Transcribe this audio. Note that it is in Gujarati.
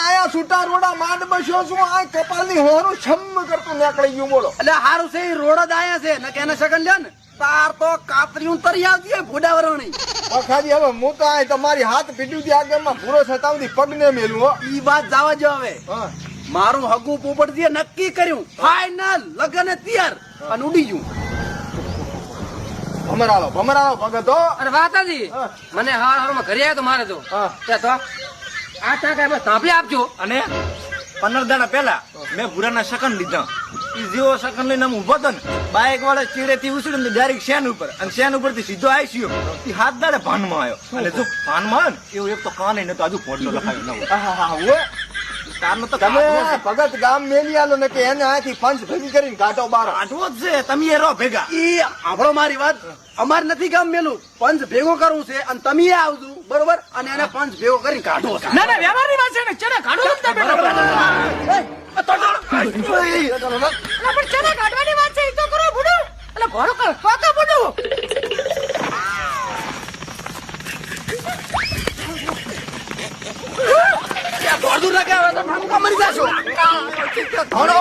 આયા છૂટા રોડા માંડ બસ્યો છું આ કપાલની હોરું છમ કરતું નીકળી ગયું બોલો. એટલે હારું છે રોડ જ આયા છે ને કેને સગન લ્યો ને તાર તો કાતરીયું તરી આવતી ભૂડાવરણી. વખાજી હવે હું તો આ તમારી હાથ પીડ્યું આગળમાં પૂરો થતા સુધી પગને મેલું હો. ઈ વાત જવા જો હવે. હા મારું હગું પોપટજીએ નક્કી કર્યું ફાઈનલ લગન તૈયાર અને ઉડી ગયું. ભમરાળો ભગત હો. અરે વાતાજી હા. મને હારમાં ઘરે આવ્યો તો મારે તો હા ત્યાં તો આ ટાકા બસ તાંપી આપજો. અને 15 દાડા પહેલા મેં ભૂરાના શકન લીધા. ઈ જેવો શકન લઈને હું ઉભો હતો ને બાઇક વાળા ચીડેથી ઉછળ્યો ને ડાયરેક્ટ શેન ઉપર અને શેન ઉપરથી સીધો આઈસીયો. ઈ હાથ દાડે ભાનમાં આવ્યો અને જો ભાનમાં આવ્યો ને એવું એક તો કાને નતો આજુ પોટલો લખાયો નવો. આહા હો તારનો તો તમે કાઢવો છે. ભગત ગામ મેલી આલો ને કે એને આથી પંચ ભેગી કરીને કાઢો બાર. કાઢવો જ છે તમે એ રહો ભેગા. ઈ આપણો મારી વાત અમાર નથી ગામ મેલું પંચ ભેગો કરવું છે અને તમે આવજો બરોબર અને એને પંચ ભેગો કરીને કાઢો છે. ના ના વ્યવહારની વાત છે ને ચને કાઢો તમને બેઠો પણ ચને કાઢવાની વાત છે ઈ તો કરો બુડો એટલે ઘોડો કર પાકા બુડો. દોડતું ના કે હવે તો મરી જાશો. ધણો